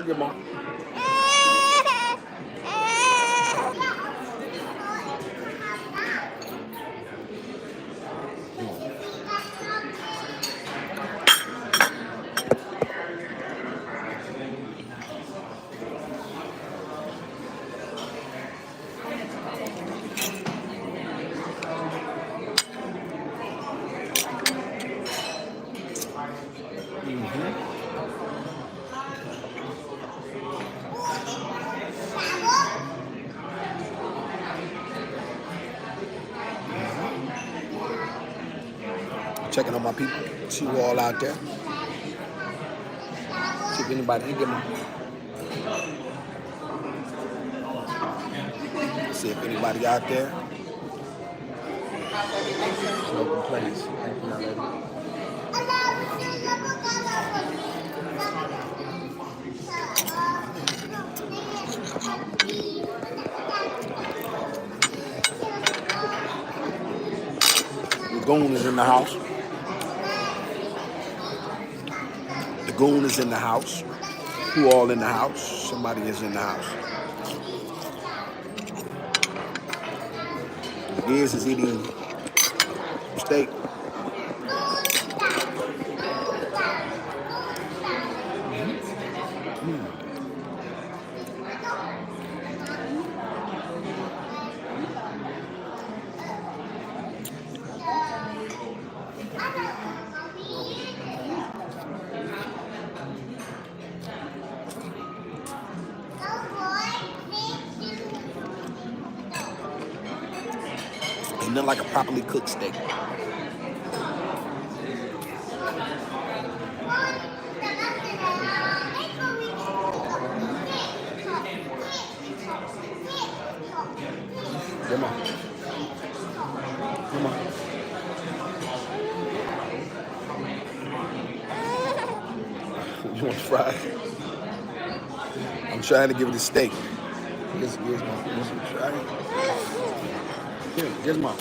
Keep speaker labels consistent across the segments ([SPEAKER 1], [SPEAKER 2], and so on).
[SPEAKER 1] Get more. Checking on my people. See you all out there. See if anybody can get more. See if anybody out there. No complaints. Thank you, young lady. The Goon is in the house. The Goon is in the house. Who all in the house? Somebody is in the house. The Giz is eating steak. Ain't nothing like a properly cooked steak. Come on. Come on. You want fries? I'm trying to give it a steak. Here's try. Here, Gizmo.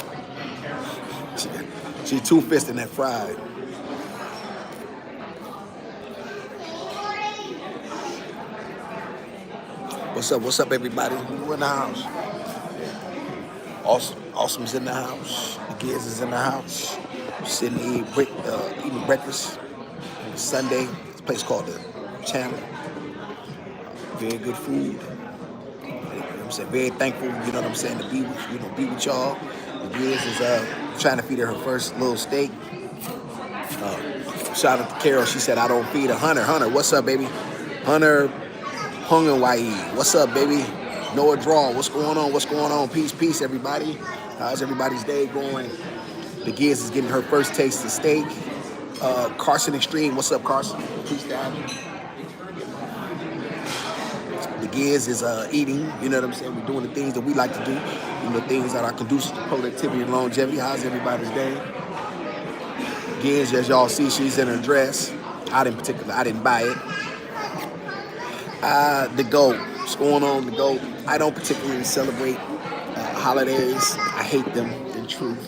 [SPEAKER 1] She two-fisting that fried. What's up? What's up, everybody? We're in the house. Awesome's in the house. The Giz is in the house. Sitting eating breakfast. It's Sunday. It's a place called the Channel. Very good food. You know what I'm saying? Very thankful, you know what I'm saying, to be with y'all. The Giz is trying to feed her first little steak. Shout out to Carol. She said, I don't feed her. Hunter, what's up, baby? Hunter Hung and Hawaii. What's up, baby? Noah Draw. What's going on? What's going on? Peace, everybody. How's everybody's day going? The Giz is getting her first taste of steak. Carson Extreme. What's up, Carson? Peace down. The Giz is eating. You know what I'm saying? We're doing the things that we like to do. You know, things that are conducive to productivity and longevity. How's everybody's day? Giz, as y'all see, she's in her dress. I didn't buy it. The GOAT. What's going on, the GOAT? I don't particularly celebrate holidays. I hate them, in truth.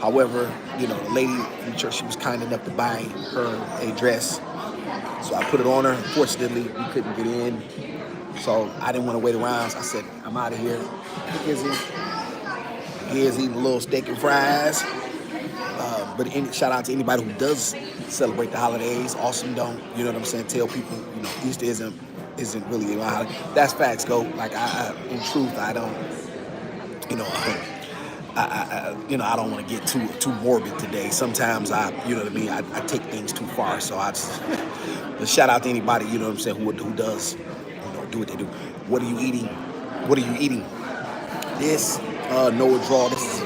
[SPEAKER 1] However, you know, the lady in the church, she was kind enough to buy her a dress. So I put it on her. Unfortunately, we couldn't get in. So I didn't want to wait around. So I said, I'm out of here. Giz eating a little steak and fries. But shout out to anybody who does celebrate the holidays. Awesome don't, you know what I'm saying? Tell people, you know, Easter isn't really a holiday. That's facts, go. Like in truth, I don't, you know, I don't want to get too morbid today. Sometimes you know what I mean. I take things too far. So I just, but shout out to anybody, you know what I'm saying, who does, you know, do what they do. What are you eating? What are you eating? This Noah Draw. This is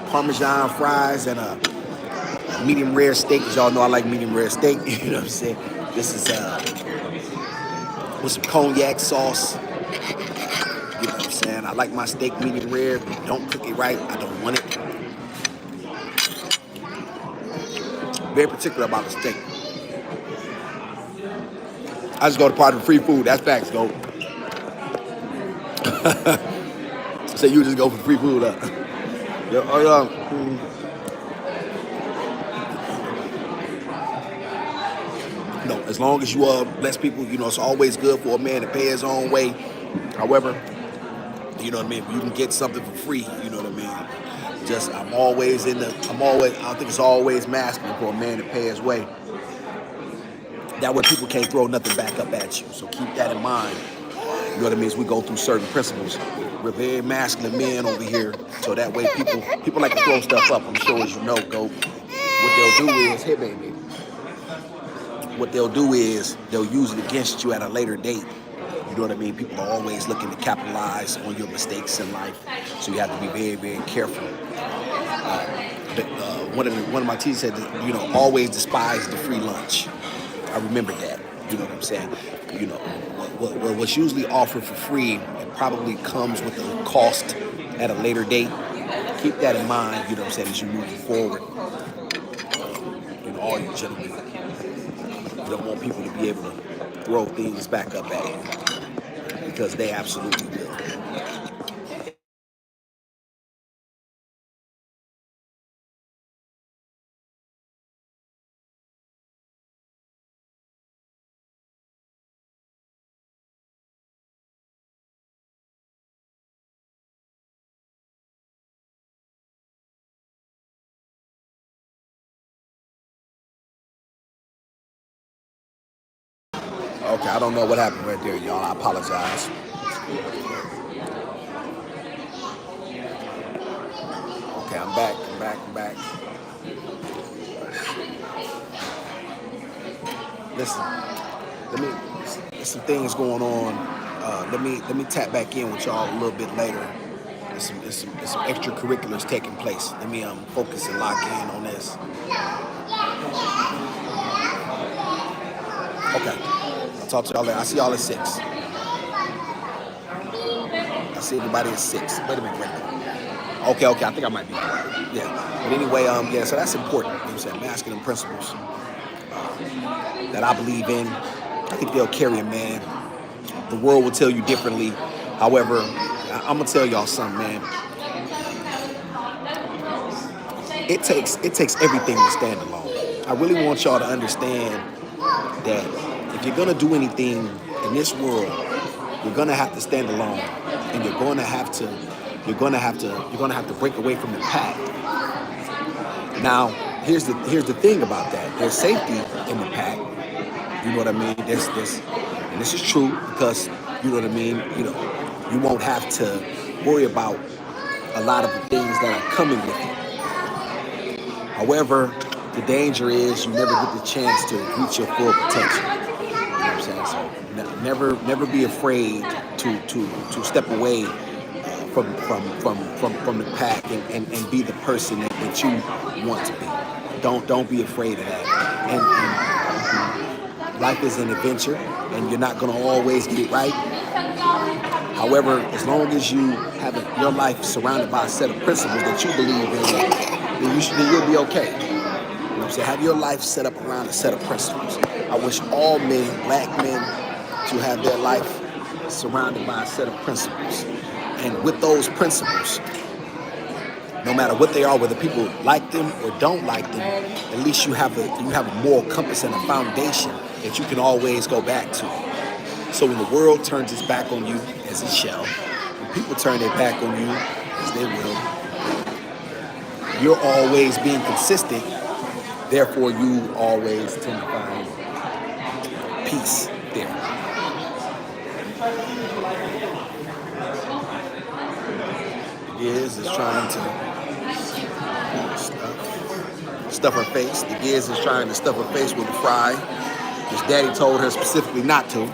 [SPEAKER 1] Parmesan fries and a medium rare steak. As y'all know, I like medium rare steak. You know what I'm saying? This is with some cognac sauce. You know what I'm saying? I like my steak medium rare. If you don't cook it right, I don't want it. Very particular about the steak. I just go to party for free food. That's facts, go. So you just go for free food, No, As long as you bless people, it's always good for a man to pay his own way. However, you know what I mean, you can get something for free, you know what I mean. Just I think it's always masculine for a man to pay his way. That way people can't throw nothing back up at you. So keep that in mind. You know what I mean? As we go through certain principles, we're very masculine men over here. So that way people like to throw stuff up. I'm sure as you know, go. What they'll do is, hey baby. What they'll do is they'll use it against you at a later date. You know what I mean? People are always looking to capitalize on your mistakes in life. So you have to be very, very careful. One of my teachers said, always despise the free lunch. I remember that. You know what I'm saying? What's usually offered for free, it probably comes with a cost at a later date. Keep that in mind, you know what I'm saying, as you move forward. All you gentlemen, you don't want people to be able to throw things back up at you, because they absolutely will. Okay, I don't know what happened right there, y'all. I apologize. Okay, I'm back. Listen, there's some things going on. Let me tap back in with y'all a little bit later. There's some extracurriculars taking place. Let me focus and lock in on this. Okay, I'll talk to y'all later. I see y'all at 6. I see everybody at 6. Wait a minute. Okay, I think I might be quiet. Yeah, but anyway, so that's important. You know what I'm saying? Masculine principles that I believe in. I think they'll carry a man. The world will tell you differently. However, I'm gonna tell y'all something, man. It takes everything to stand alone. I really want y'all to understand that if you're gonna do anything in this world, you're gonna have to stand alone, and you're gonna have to break away from the pack. Now, here's the thing about that. There's safety in the pack. You know what I mean? And this is true because, you know what I mean, you won't have to worry about a lot of the things that are coming with it. However, the danger is you never get the chance to reach your full potential. You know what I'm saying? So never be afraid to step away from the pack and be the person that you want to be. Don't be afraid of that. And life is an adventure, and you're not gonna always get it right. However, as long as you have your life surrounded by a set of principles that you believe in, then you'll be okay. You know what I'm saying? Have your life set up around a set of principles. I wish all men, black men, to have their life surrounded by a set of principles. And with those principles, no matter what they are, whether people like them or don't like them, at least you have a moral compass and a foundation that you can always go back to. So when the world turns its back on you, as it shall, when people turn their back on you, as they will, you're always being consistent. Therefore, you always tend to find peace there. Giz is trying to stuff her face. The Giz is trying to stuff her face with a fry. His daddy told her specifically not to.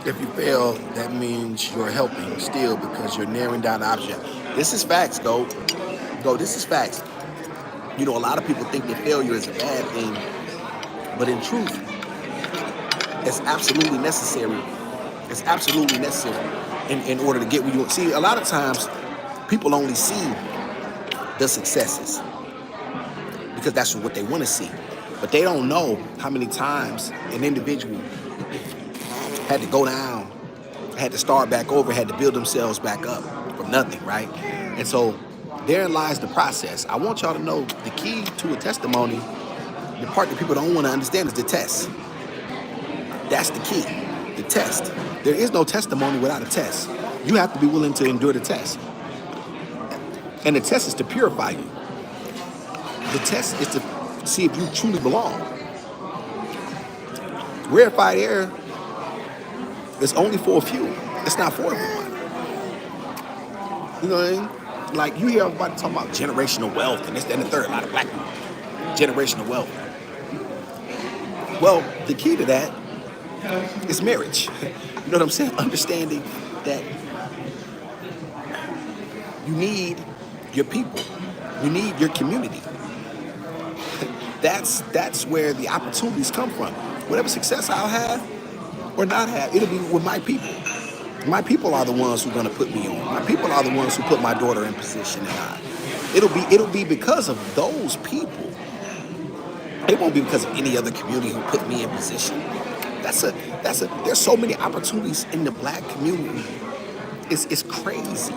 [SPEAKER 1] If you fail, that means you're helping still because you're narrowing down the object. This is facts, go. Go, this is facts. You know, a lot of people think that failure is a bad thing, but in truth, it's absolutely necessary. It's absolutely necessary in order to get where you want. See, a lot of times, people only see the successes because that's what they want to see. But they don't know how many times an individual had to go down, had to start back over, had to build themselves back up from nothing, right? And so therein lies the process. I want y'all to know the key to a testimony, the part that people don't want to understand is the test. That's the key, the test. There is no testimony without a test. You have to be willing to endure the test. And the test is to purify you. The test is to see if you truly belong. Rarefied air is only for a few. It's not for everyone. You know what I mean? Like, you hear everybody talking about generational wealth and this, that, and the third. A lot of black people. Generational wealth. Well, the key to that is marriage. You know what I'm saying? Understanding that you need your people. You need your community. That's where the opportunities come from. Whatever success I'll have or not have, it'll be with my people. My people are the ones who are going to put me on. My people are the ones who put my daughter in position, and it'll be because of those people. It won't be because of any other community who put me in position. There's so many opportunities in the black community. It's crazy.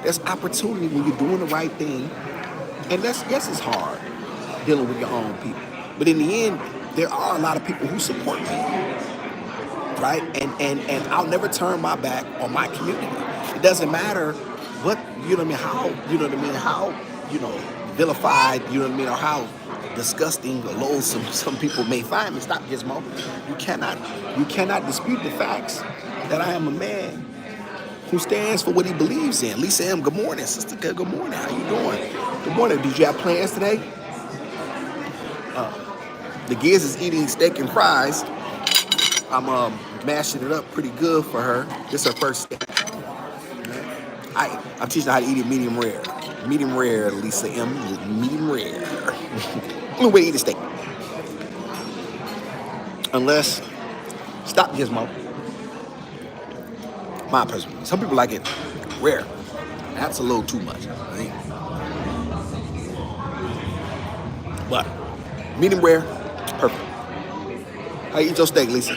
[SPEAKER 1] There's opportunity when you're doing the right thing, and yes, it's hard dealing with your own people. But in the end, there are a lot of people who support me, right? And I'll never turn my back on my community. It doesn't matter what, you know what I mean, how, you know what I mean, how, you know, vilified, you know what I mean, or how disgusting or loathsome some people may find me. Stop, Gizmo. You cannot dispute the facts that I am a man who stands for what he believes in. Lisa M., good morning. Sister, good morning. How you doing? Good morning. Did you have plans today? The Giz is eating steak and fries. I'm mashing it up pretty good for her. This is her first steak. I'm teaching her how to eat it medium rare. Medium rare, Lisa M. Medium rare. Only way to eat a steak. Unless, stop, Gizmo. My personal. Some people like it rare. That's a little too much, I think. But medium rare, perfect. How you eat your steak, Lisa?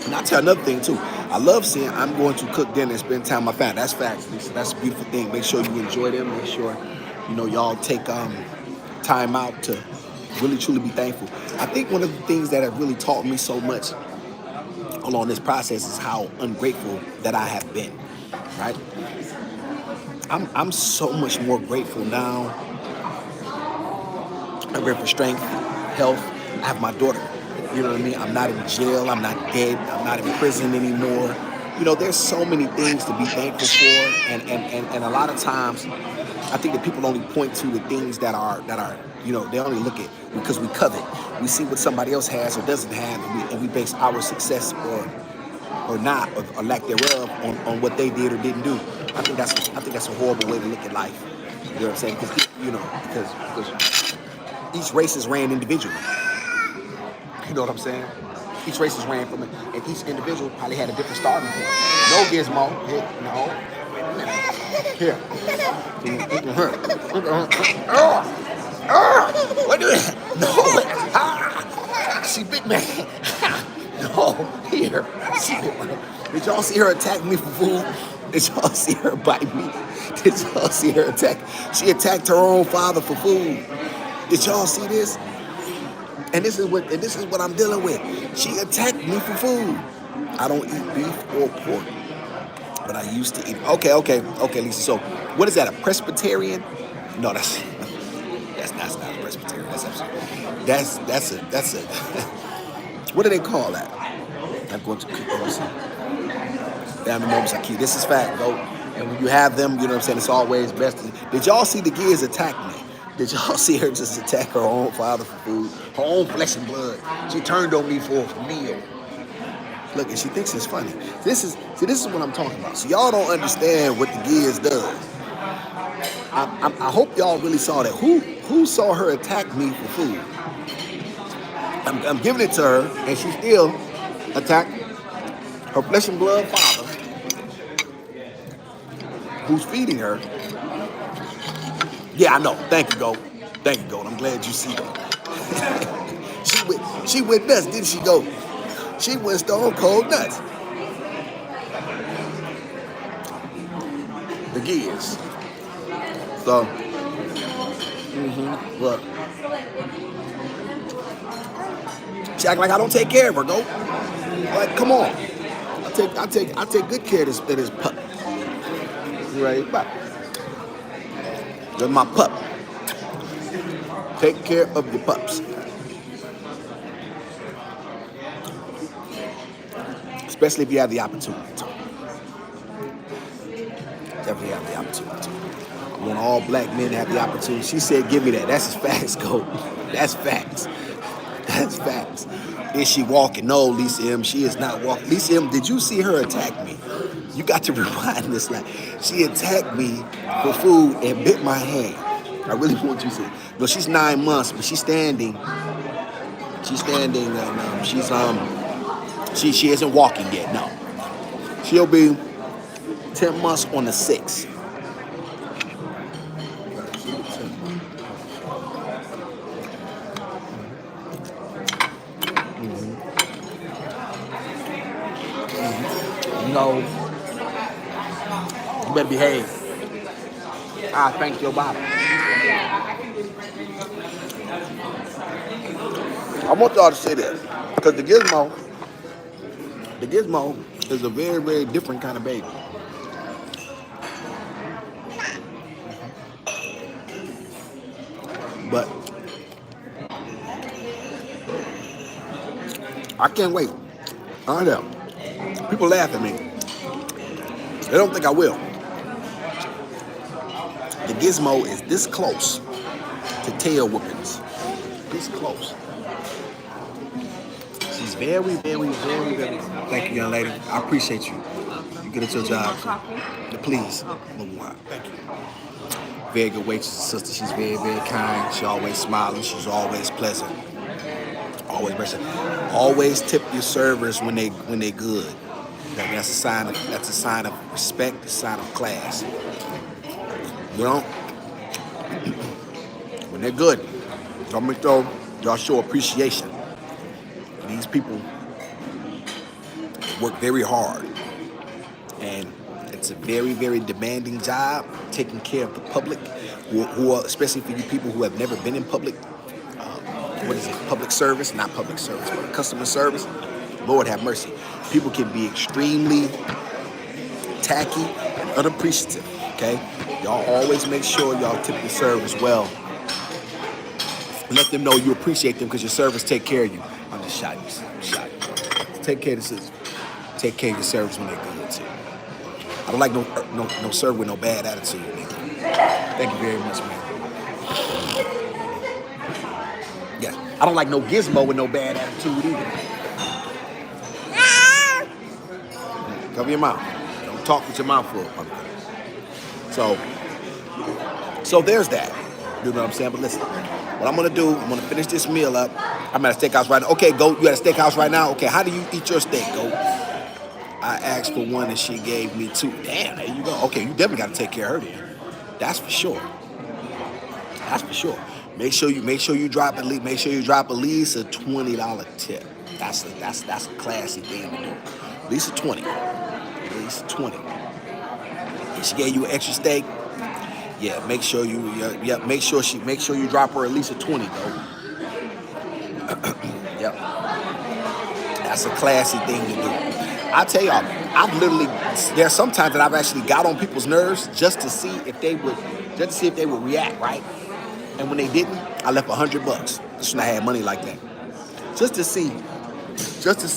[SPEAKER 1] And I'll tell another thing too. I love seeing I'm going to cook dinner and spend time with my family. That's facts, Lisa. That's a beautiful thing. Make sure you enjoy them. Make sure, you know, y'all take time out to really truly be thankful. I think one of the things that have really taught me so much along this process is how ungrateful that I have been, right? I'm so much more grateful now. I'm grateful for strength, health. I have my daughter. You know what I mean? I'm not in jail. I'm not dead. I'm not in prison anymore. You know, there's so many things to be thankful for, and a lot of times, I think that people only point to the things that are you know, they only look at because we covet. We see what somebody else has or doesn't have, and we base our success or not or lack thereof on what they did or didn't do. I think that's a horrible way to look at life. You know what I'm saying? Because because each race is ran individually. You know what I'm saying? Each race is ran from it, and each individual probably had a different starting point. No, Gizmo. Here, no. Here. What do it? No. She big man. No. Here. Did y'all see her attack me for food? Did y'all see her bite me? Did y'all see her attack? She attacked her own father for food. Did y'all see this? And this is what I'm dealing with. She attacked me for food. I don't eat beef or pork, but I used to eat. Okay, Lisa. So, what is that? A Presbyterian? No, that's not a Presbyterian. That's a. What do they call that? I'm going to cook those. Damn the moments I keep. This is fact, though. And when you have them, you know what I'm saying, it's always best. Did y'all see the Giz attack me? Did y'all see her just attack her own father for food? Her own flesh and blood. She turned on me for a meal. Look, and she thinks it's funny. This is what I'm talking about. So y'all don't understand what the Giz does. I hope y'all really saw that. Who saw her attack me for food? I'm giving it to her, and she still attacked her flesh and blood father, who's feeding her. Yeah, I know. Thank you, Goat. Thank you, Goat. I'm glad you see that. she went nuts, didn't she, Goat? She went stone cold nuts. The Giz. So, look. She act like I don't take care of her, Goat. Like, come on. I take good care of this pup. You ready? Bye. That's my pup. Take care of your pups. Especially if you have the opportunity to. Definitely have the opportunity to. I want all black men to have the opportunity. She said, give me that. That's facts, Goat. That's facts. That's facts. Is she walking? No, Lisa M. She is not walking. Lisa M., did you see her attack me? You got to rewind this. Like, she attacked me for food and bit my hand. I really want you to see. No, she's 9 months, but she's standing. She's standing, and she isn't walking yet. No, she'll be 10 months on the 6th. You know, you better behave. I thank your body. I want y'all to say that, because the Gizmo is a very, very different kind of baby. But I can't wait. I know. People laugh at me. They don't think I will. The Gizmo is this close to tail whoopings. This close. She's very, very, very, very. Thank you, young lady. I appreciate you. You get at your job. Please. Thank you. Very good waitress, sister. She's very, very kind. She's always smiling. She's always pleasant. Always pleasant. Always tip your servers when they good. That's a sign of respect. A sign of class. You know, when they're good, y'all show appreciation. These people work very hard, and it's a very, very demanding job, taking care of the public, who are, especially for you people who have never been in public. What is it? Public service, not public service, but customer service. Lord have mercy. People can be extremely tacky and unappreciative. Okay, y'all always make sure y'all tip your servers well. Let them know you appreciate them, because your servers take care of you. I'm just shy. Take care of the citizens. Take care of your servers when they're good too. I don't like no server with no bad attitude, nigga. Thank you very much, man. Yeah, I don't like no Gizmo with no bad attitude either. Cover your mouth. Don't talk with your mouth full. So there's that. You know what I'm saying? But listen, what I'm gonna do, I'm gonna finish this meal up. I'm at a steakhouse right now. Okay, Goat, you at a steakhouse right now? Okay, how do you eat your steak, Goat? I asked for one and she gave me 2. Damn, there you go. Okay, you definitely gotta take care of her then. That's for sure. That's for sure. Make sure you drop at least a $20 tip. That's a classy thing to do. At least a 20. At least a 20. If she gave you an extra steak, yeah, make sure you drop her at least a 20, though. Yep. That's a classy thing to do. I tell y'all, there's sometimes that I've actually got on people's nerves just to see if they would react, right? And when they didn't, I left $100. Just when I had money like that. Just to see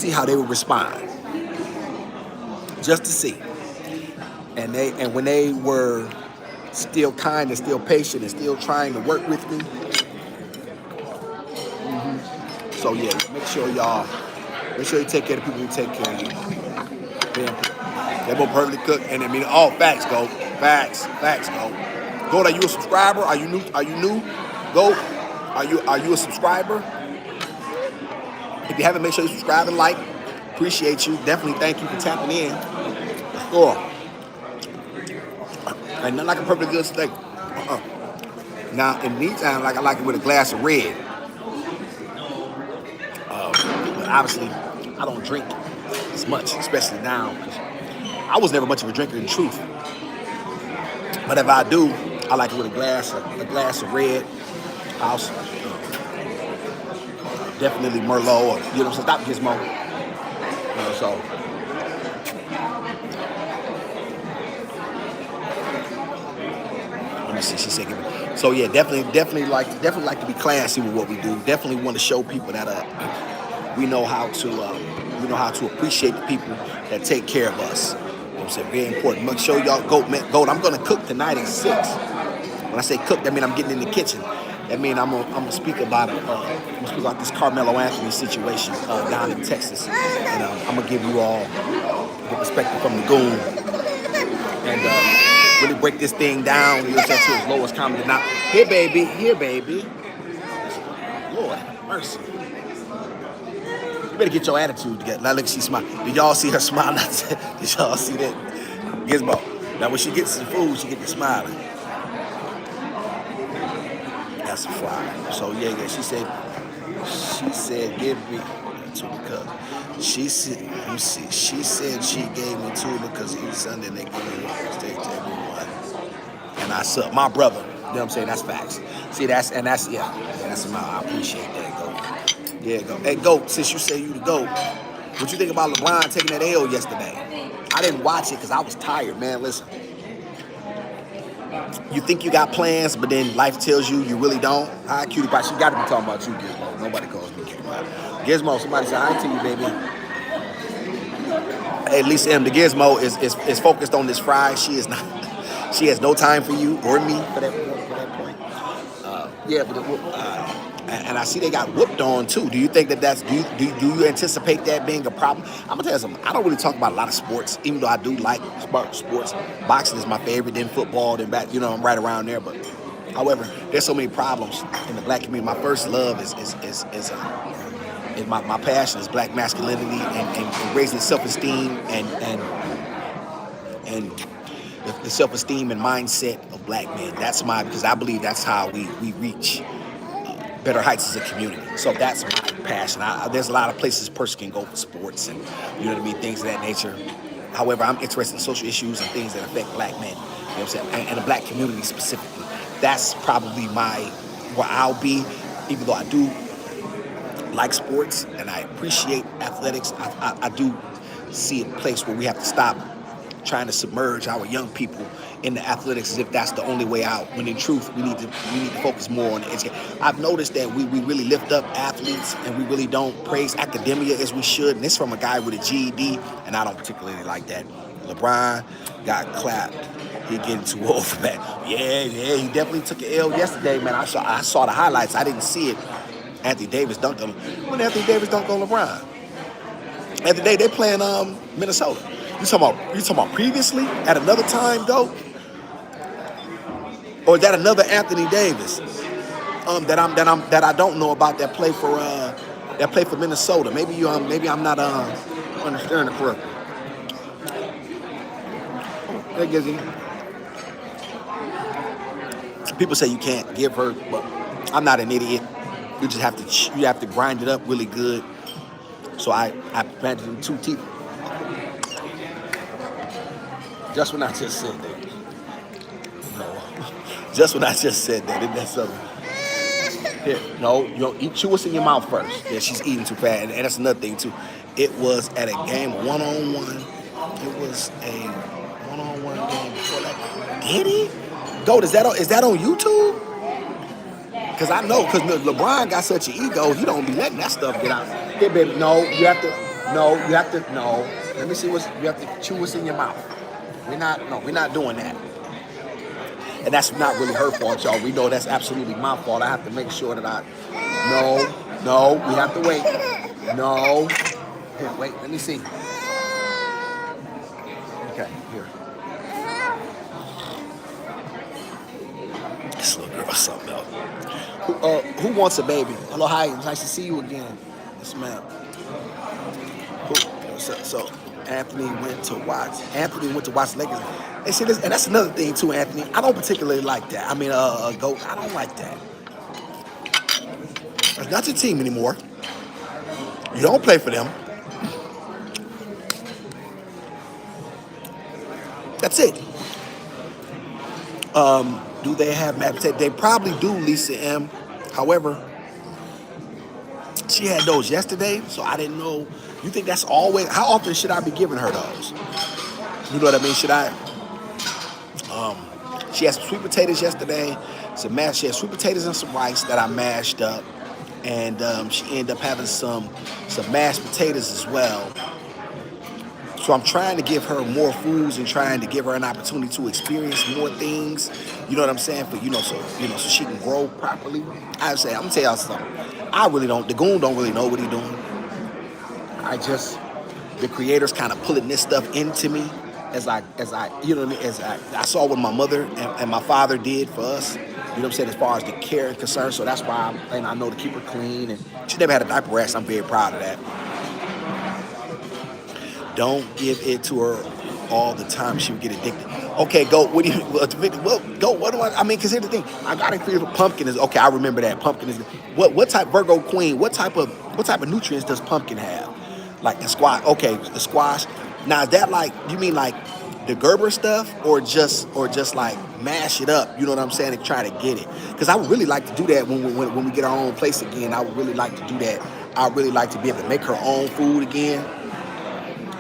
[SPEAKER 1] how they would respond. Just to see. and when they were still kind and still patient and still trying to work with me. So yeah, make sure you take care of the people who take care of you. They're more perfectly cooked, and I mean, all facts, go, facts, go. Goat, are you a subscriber? Are you new? Are you new? Goat, are you a subscriber? If you haven't, make sure you subscribe and like. Appreciate you. Definitely thank you for tapping in. Score. Ain't nothing like a perfectly good steak. Now, in the meantime, like I like it with a glass of red. But obviously, I don't drink as much, especially now. I was never much of a drinker in truth. But if I do, I like it with a glass of red. House. Definitely Merlot, or you know, so stop Gizmo. You know, so let me see. She said, give me. So yeah, definitely like to be classy with what we do. Definitely want to show people that we know how to appreciate the people that take care of us. You know what I'm saying? Very important. Make sure y'all goat. I'm gonna cook tonight at 6. When I say cook, that means I'm getting in the kitchen. That means I'm gonna speak about this Carmelo Anthony situation down in Texas, and I'm gonna give you all the perspective from the goon and really break this thing down. You know, to its lowest common denominator. Here, baby. Lord have mercy. You better get your attitude together. Now look, she smile. Did y'all see her smile? Did y'all see that? Gizmo. Now when she gets some food, she gets to smiling. That's a fly. So yeah. She said, give me two because she said, let me see. She said she gave me two because each Sunday they give me one steak to everyone. And I suck my brother. You know what I'm saying? That's facts. See, that's I appreciate that, Goat. Yeah, Goat. Hey, Goat, since you say you the Goat, what you think about LeBron taking that L yesterday? I didn't watch it because I was tired, man. Listen. You think you got plans, but then life tells you really don't. Hi, Cutie Pie. She got to be talking about you, Gizmo. Nobody calls me Cutie Pie. Gizmo, somebody say hi to you, baby. Hey, Lisa M. The Gizmo is focused on this fry. She is not. She has no time for you or me for that point. And I see they got whooped on too. Do you think that's do you anticipate that being a problem? I'm gonna tell you something. I don't really talk about a lot of sports, even though I do like sports. Boxing is my favorite, then football, then back. You know, I'm right around there. But however, there's so many problems in the black community. My first love is my passion is black masculinity and raising self-esteem and the self-esteem and mindset of black men. Because I believe that's how we reach better heights as a community. So that's my passion. There's a lot of places a person can go for sports and you know what I mean, things of that nature. However, I'm interested in social issues and things that affect black men. You know what I'm saying? And the black community specifically. That's probably where I'll be, even though I do like sports and I appreciate athletics. I do see a place where we have to stop trying to submerge our young people into athletics as if that's the only way out. When in truth, we need to focus more on the education. I've noticed that we really lift up athletes and we really don't praise academia as we should. And this from a guy with a GED, and I don't particularly like that. LeBron got clapped. He getting too old for that. Yeah, he definitely took an L yesterday, man. I saw the highlights. I didn't see it. Anthony Davis dunked on him. When Anthony Davis dunked on LeBron? Anthony Davis, they playing Minnesota. You talking about previously at another time though, or is that another Anthony Davis that I don't know about that play for Minnesota? Maybe I'm not understanding correctly. That gives you. People say you can't give her, but I'm not an idiot. You just have to grind it up really good. So I planted in 2 teeth. Just when I just said that. No. Just when I just said that. Isn't that something? Here, no, you don't chew what's in your mouth first. Yeah, she's eating too fast. And that's another thing too. It was at a game one-on-one. It was a one-on-one game before that. Did he? Goat, is that on YouTube? Because I know, because LeBron got such an ego, he don't be letting that stuff get out. Here, baby, no. Let me see you have to chew what's in your mouth. we're not doing that. And that's not really her fault, y'all. We know that's absolutely my fault. I have to make sure that no, we have to wait. No. Here, wait, let me see. Okay, here. This little girl, something else. Who wants a baby? Hello, hi. It's nice to see you again. Yes, ma'am. So Anthony went to watch Lakers. And see this, and that's another thing too, Anthony. I don't particularly like that. I mean, Goat. I don't like that. It's not your team anymore. You don't play for them. That's it. Do they have match? They probably do, Lisa M. However, she had those yesterday, so I didn't know. You think that's always? How often should I be giving her those? You know what I mean? Should I? She had some sweet potatoes yesterday. She had sweet potatoes and some rice that I mashed up, and she ended up having some mashed potatoes as well. So I'm trying to give her more foods and trying to give her an opportunity to experience more things. You know what I'm saying? But so she can grow properly. I'm gonna tell y'all something. I really don't. The Goon don't really know what he's doing. The creators kind of pulling this stuff into me I saw what my mother and my father did for us. You know what I'm saying, as far as the care and concern. So that's why I know to keep her clean, and she never had a diaper rash. I'm very proud of that. Don't give it to her all the time. She would get addicted. Okay, go. What do you? Well, go. What do I mean? Because here's the thing. I got to feel pumpkin is okay. I remember that pumpkin is. What type Virgo Queen? What type of nutrients does pumpkin have? Like the squash. Okay, the squash. Now is that like you mean like the Gerber stuff or just like mash it up? You know what I'm saying? And try to get it. Because I would really like to do that when we get our own place again. I would really like to do that. I would really like to be able to make her own food again.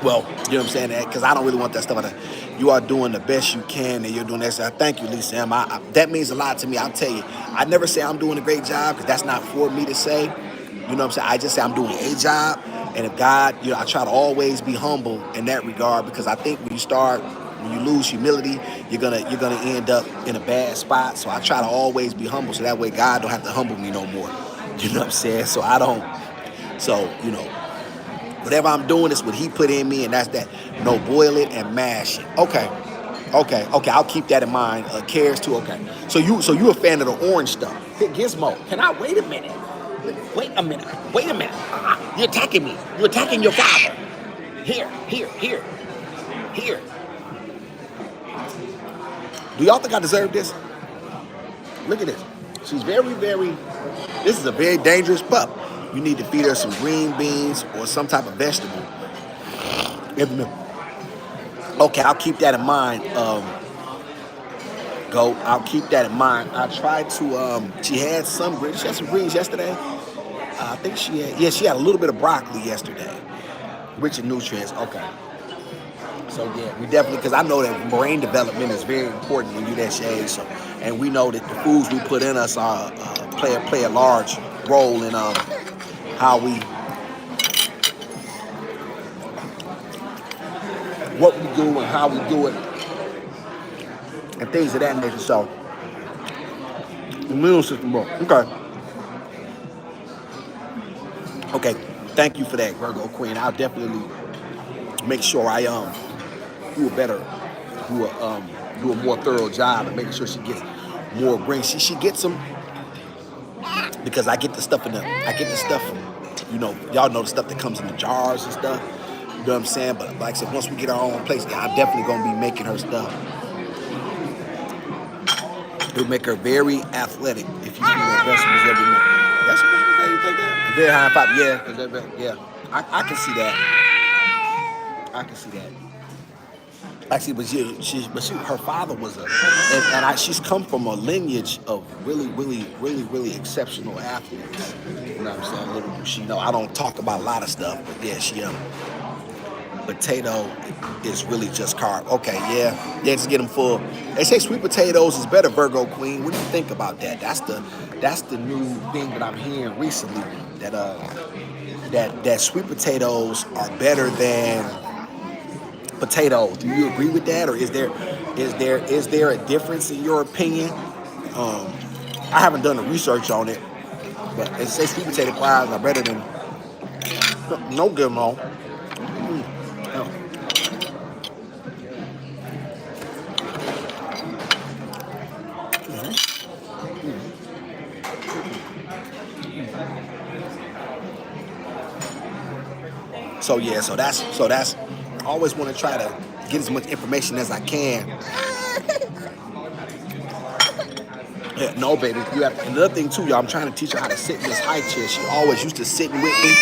[SPEAKER 1] Well, you know what I'm saying? Because I don't really want that stuff. You are doing the best you can, and you're doing that stuff. Thank you, Lisa M. That means a lot to me. I'll tell you. I never say I'm doing a great job because that's not for me to say. You know what I'm saying? I just say I'm doing a job. And if God, I try to always be humble in that regard because I think when you lose humility, you're gonna end up in a bad spot. So I try to always be humble so that way God don't have to humble me no more. You know what I'm saying? So I don't. So whatever I'm doing is what he put in me, and that's that. No, boil it and mash it. Okay. I'll keep that in mind. Cares too. Okay. So you a fan of the orange stuff? Hey, Gizmo, can I wait a minute? Wait a minute. You're attacking me. You're attacking your father. Here. Do y'all think I deserve this? Look at this. She's very, very. This is a very dangerous pup. You need to feed her some green beans or some type of vegetable. Okay, I'll keep that in mind. I'll keep that in mind. I tried to. She had some greens. She had some greens yesterday. I think she had. Yeah, she had a little bit of broccoli yesterday, rich in nutrients. Okay. So yeah, we definitely, because I know that brain development is very important when you're that age. So, and we know that the foods we put in us are play a large role in what we do and how we do it, and things of that nature. So, the immune system, bro. Okay. Thank you for that, Virgo Queen. I'll definitely make sure I do a more thorough job and making sure she gets more greens. She gets them because I get the stuff y'all know the stuff that comes in the jars and stuff. You know what I'm saying? But like I said, once we get our own place, I'm definitely gonna be making her stuff. It'll make her very athletic if you eat vegetables every month. Vegetables, you think that? Very high fiber, yeah. I can see that. Actually, but her father was she's come from a lineage of really exceptional athletes. You know what I'm saying? I don't talk about a lot of stuff, but yeah, potato is really just carb. Okay, yeah, just get them full. They say sweet potatoes is better, Virgo Queen. What do you think about that? That's the new thing that I'm hearing recently. That sweet potatoes are better than potato. Do you agree with that, or is there a difference in your opinion? Um, I haven't done the research on it, but it says sweet potato fries are better than no Gizmo. Oh. So yeah, so that's. I always want to try to get as much information as I can. Yeah, no, baby. You have another thing too, y'all. I'm trying to teach her how to sit in this high chair. She always used to sitting with me,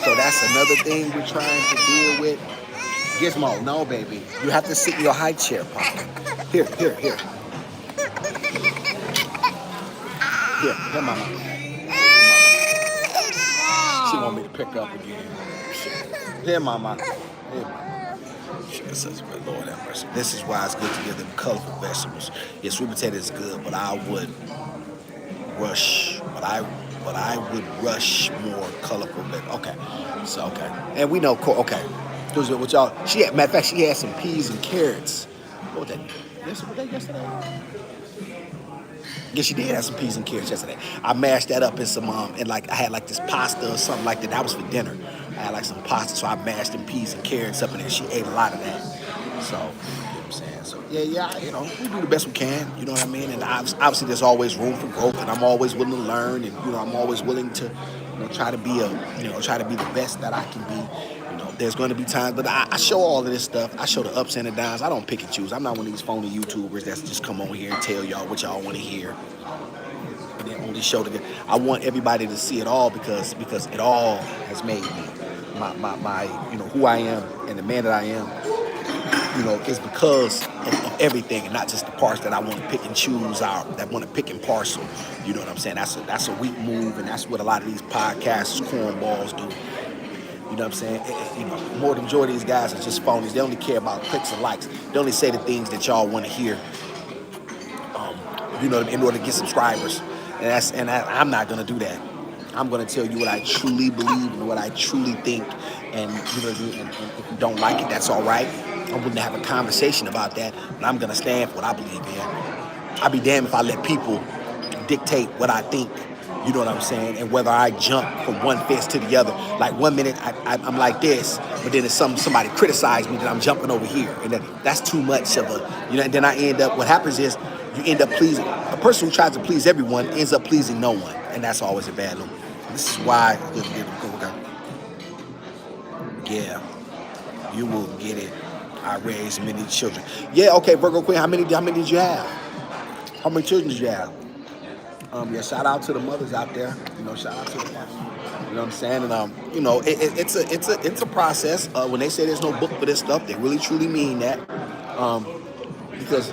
[SPEAKER 1] so that's another thing we're trying to deal with. Gizmo, no, baby. You have to sit in your high chair, Papa. Here, here, here, here, Mama. Here, Mama. She want me to pick up again. Here, Mama. Here, Mama. She says, Lord have mercy. This is why it's good to give them colorful vegetables. Yeah, sweet potato is good, but I would rush, but I would rush more colorful. Okay, so okay, and we know. Okay, those are what y'all. Matter of fact, she had some peas and carrots. What was that? Yesterday? Yeah, she did have some peas and carrots yesterday. I mashed that up in some and like I had like this pasta or something like that. That was for dinner. I had like some pasta, so I mashed them peas and carrots up in there. She ate a lot of that. So, you know what I'm saying? So yeah, we do the best we can. You know what I mean? And obviously, there's always room for growth, and I'm always willing to learn, and I'm always willing to, try to be try to be the best that I can be. There's going to be times, but I show all of this stuff. I show the ups and the downs. I don't pick and choose. I'm not one of these phony YouTubers that's just come on here and tell y'all what y'all want to hear, and then only show the. I want everybody to see it all because it all has made me my who I am and the man that I am. Is because of everything and not just the parts that I want to pick and choose out, that want to pick and parcel. You know what I'm saying? That's a weak move, and that's what a lot of these podcasts, cornballs do. You know what I'm saying? More than majority of these guys are just phonies. They only care about clicks and likes. They only say the things that y'all want to hear. In order to get subscribers. I'm not gonna do that. I'm gonna tell you what I truly believe and what I truly think. And and if you don't like it, that's all right. I'm willing to have a conversation about that, but I'm gonna stand for what I believe in. I'd be damned if I let people dictate what I think. You know what I'm saying? And whether I jump from one fence to the other. Like 1 minute I'm like this, but then if somebody criticizes me, then I'm jumping over here. And that's too much of a, and then I end up, what happens is you end up pleasing. A person who tries to please everyone ends up pleasing no one. And that's always a bad look. This is why, yeah, you will get it. I raised many children. Yeah, okay, Virgo Queen, how many did you have? How many children did you have? Yeah, shout out to the mothers out there. Shout out to the mothers. You know what I'm saying? And it's a process. When they say there's no book for this stuff, they really truly mean that. Because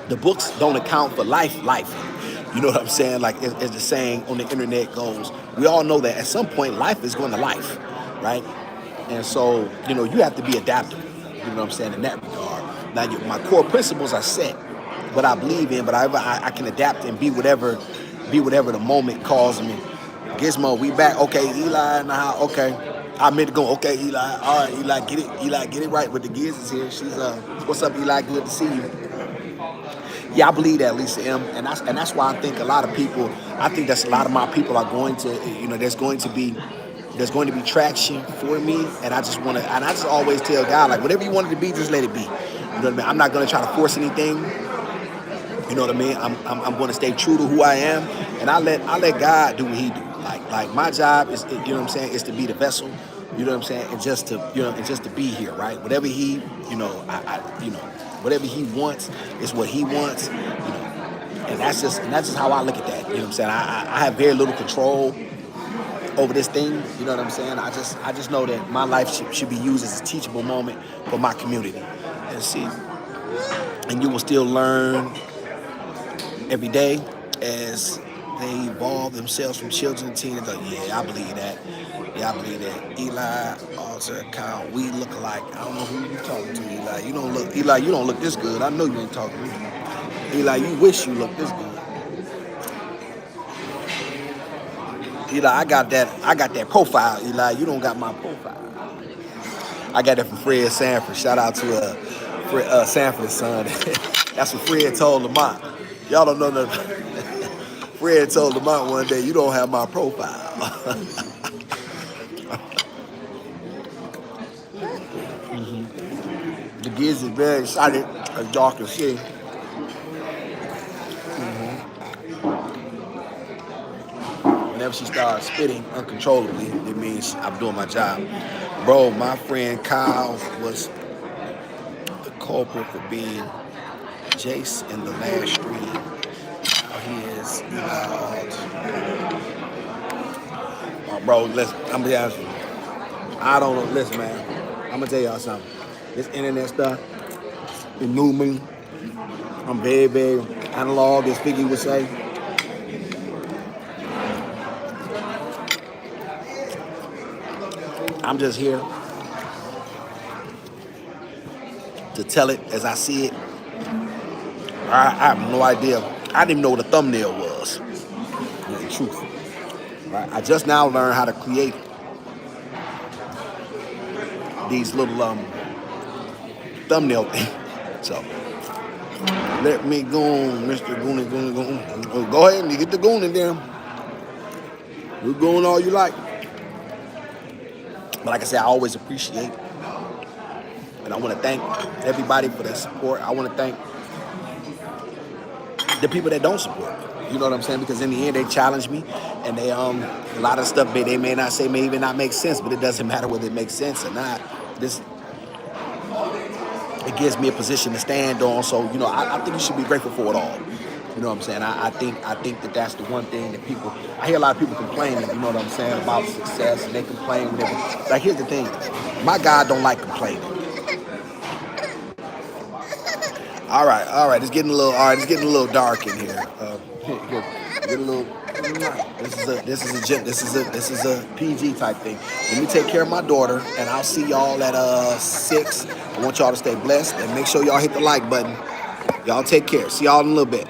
[SPEAKER 1] the books don't account for life. You know what I'm saying? Like as the saying on the internet goes, we all know that at some point life is going to life, right? And so, you have to be adaptable. You know what I'm saying in that regard. Now, my core principles are set, what I believe in, but I can adapt and be whatever the moment calls me. Gizmo, we back. Okay, Eli, now, okay. I meant to go. Okay, Eli. All right, Eli, get it. Eli, get it right. But the Giz is here. She's what's up, Eli? Good to see you. Yeah, I believe that, Lisa M. And that's why I think a lot of people. I think that's a lot of my people are going to. There's going to be traction for me, and I just want to. And I just always tell God, like, whatever you want it to be, just let it be. You know what I mean? I'm not going to try to force anything. You know what I mean? I'm going to stay true to who I am, and I let God do what He do. Like my job is, you know what I'm saying, is to be the vessel. You know what I'm saying, and just to be here, right? Whatever He, whatever He wants is what He wants. And that's just how I look at that. You know what I'm saying? I have very little control over this thing. You know what I'm saying? I just know that my life should be used as a teachable moment for my community. And see, and you will still learn every day as they evolve themselves from children to teens. Yeah, I believe that. Yeah, I believe that. Eli, alter account, we look alike. I don't know who you talking to, Eli. Eli, you don't look this good. I know you ain't talking to me. Eli, you wish you looked this good. Eli, I got that profile, Eli. You don't got my profile. I got that from Fred Sanford. Shout out to Sanford's son. That's what Fred told Lamont. Y'all don't know nothing. Fred told Lamont one day, "You don't have my profile." The Giz is very excited, as y'all can see. Whenever she starts spitting uncontrollably, it means I'm doing my job. Bro, my friend Kyle was the culprit for being Jace in the last stream. Now he is bro, listen, I'm gonna be honest with you. I don't know. Listen, man, I'm gonna tell y'all something. This internet stuff, it knew me. I'm very, very analog, as Figgy would say. I'm just here to tell it as I see it. I have no idea. I didn't even know what a thumbnail was. The truth. Right? I just now learned how to create these little thumbnail things. So let me go on, Mr. Goon and Goon and Goon. Go ahead and get the Goon in there. You're going all you like. But like I said, I always appreciate, and I want to thank everybody for their support. I want to thank the people that don't support me. You know what I'm saying? Because in the end, they challenge me, and they a lot of stuff they may not say may even not make sense, but it doesn't matter whether it makes sense or not. It gives me a position to stand on. So I think you should be grateful for it all. You know what I'm saying? I think that that's the one thing that people. I hear a lot of people complaining. You know what I'm saying, about success, and they complain whenever. Like, here's the thing, my God don't like complaining. All right. It's getting a little. All right, it's getting a little dark in here. Get a little. This is a PG type thing. Let me take care of my daughter, and I'll see y'all at 6. I want y'all to stay blessed and make sure y'all hit the like button. Y'all take care. See y'all in a little bit.